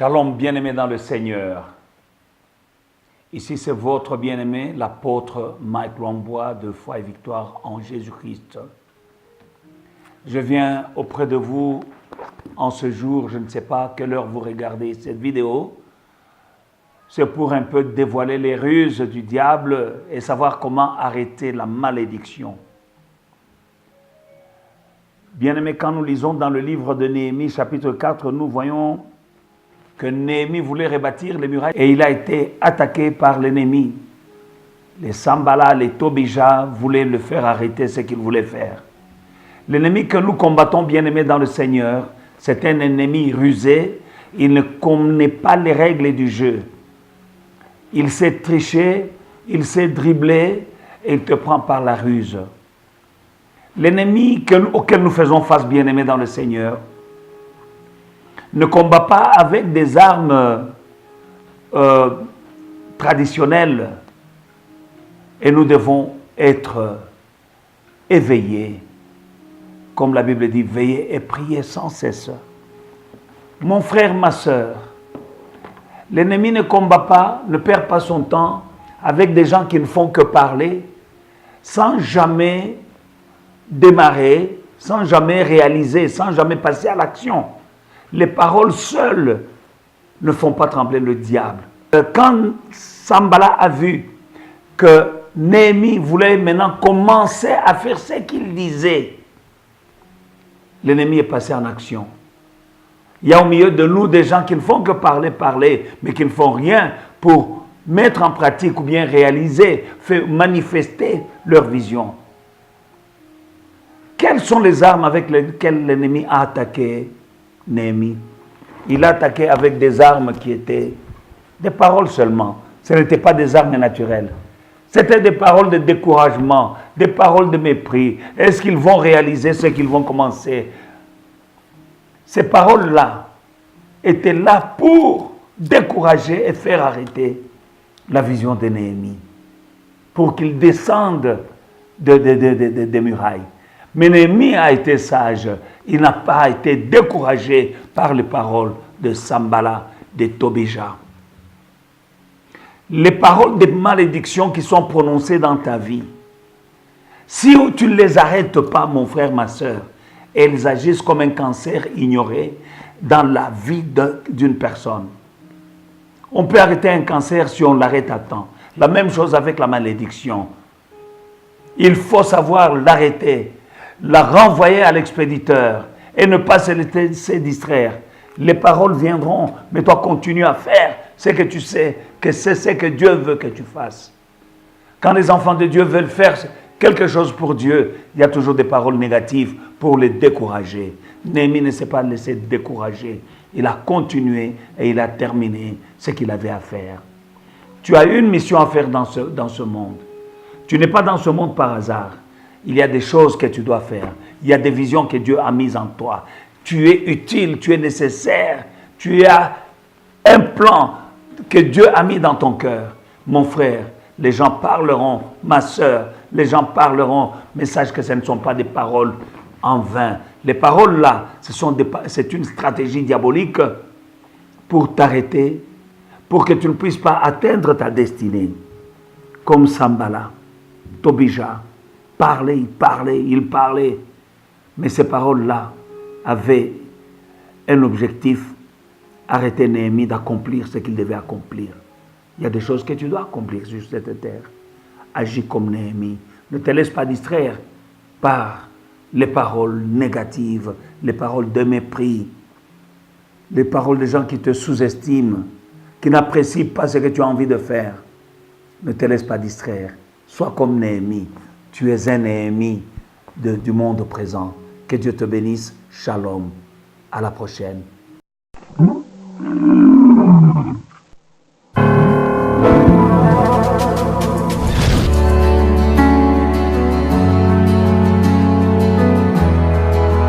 Shalom, bien-aimé dans le Seigneur. Ici, c'est votre bien-aimé, l'apôtre Mike Lombois de Foi et Victoire en Jésus-Christ. Je viens auprès de vous en ce jour, je ne sais pas à quelle heure vous regardez cette vidéo. C'est pour un peu dévoiler les ruses du diable et savoir comment arrêter la malédiction. Bien-aimé, quand nous lisons dans le livre de Néhémie, chapitre 4, nous voyons que Néhémie voulait rebâtir les murailles et il a été attaqué par l'ennemi. Les Sambala, les Tobija voulaient le faire arrêter ce qu'il voulait faire. L'ennemi que nous combattons, bien-aimés dans le Seigneur, c'est un ennemi rusé. Il ne connaît pas les règles du jeu. Il sait tricher, il sait dribbler et il te prend par la ruse. L'ennemi auquel nous faisons face, bien-aimés dans le Seigneur, ne combat pas avec des armes traditionnelles et nous devons être éveillés. Comme la Bible dit, veillez et priez sans cesse. Mon frère, ma soeur, l'ennemi ne combat pas, ne perd pas son temps avec des gens qui ne font que parler, sans jamais démarrer, sans jamais réaliser, sans jamais passer à l'action. Les paroles seules ne font pas trembler le diable. Quand Sambala a vu que Néhémie voulait maintenant commencer à faire ce qu'il disait, l'ennemi est passé en action. Il y a au milieu de nous des gens qui ne font que parler, mais qui ne font rien pour mettre en pratique ou bien réaliser, manifester leur vision. Quelles sont les armes avec lesquelles l'ennemi a attaqué Néhémie? Il a attaqué avec des armes qui étaient des paroles seulement. Ce n'étaient pas des armes naturelles. C'était des paroles de découragement, des paroles de mépris. Est-ce qu'ils vont réaliser ce qu'ils vont commencer? Ces paroles-là étaient là pour décourager et faire arrêter la vision de Néhémie, pour qu'il descende des murailles. Mais Néhémie a été sage. Il n'a pas été découragé par les paroles de Sambala, de Tobija. Les paroles de malédiction qui sont prononcées dans ta vie, si tu ne les arrêtes pas, mon frère, ma soeur, elles agissent comme un cancer ignoré dans la vie d'une personne. On peut arrêter un cancer si on l'arrête à temps. La même chose avec la malédiction. Il faut savoir l'arrêter, la renvoyer à l'expéditeur et ne pas se distraire. Les paroles viendront, mais toi continue à faire ce que tu sais, que c'est ce que Dieu veut que tu fasses. Quand les enfants de Dieu veulent faire quelque chose pour Dieu, il y a toujours des paroles négatives pour les décourager. Néhémie ne s'est pas laissé décourager. Il a continué et il a terminé ce qu'il avait à faire. Tu as une mission à faire dans ce monde. Tu n'es pas dans ce monde par hasard. Il y a des choses que tu dois faire. Il y a des visions que Dieu a mises en toi. Tu es utile, tu es nécessaire. Tu as un plan que Dieu a mis dans ton cœur. Mon frère, les gens parleront, ma soeur, les gens parleront, mais sache que ce ne sont pas des paroles en vain. Les paroles là, c'est une stratégie diabolique pour t'arrêter, pour que tu ne puisses pas atteindre ta destinée. Comme Sambala, Tobija, il parlait. Mais ces paroles-là avaient un objectif, arrêter Néhémie d'accomplir ce qu'il devait accomplir. Il y a des choses que tu dois accomplir sur cette terre. Agis comme Néhémie. Ne te laisse pas distraire par les paroles négatives, les paroles de mépris, les paroles des gens qui te sous-estiment, qui n'apprécient pas ce que tu as envie de faire. Ne te laisse pas distraire. Sois comme Néhémie. Tu es un Néhémie du monde présent. Que Dieu te bénisse. Shalom. À la prochaine.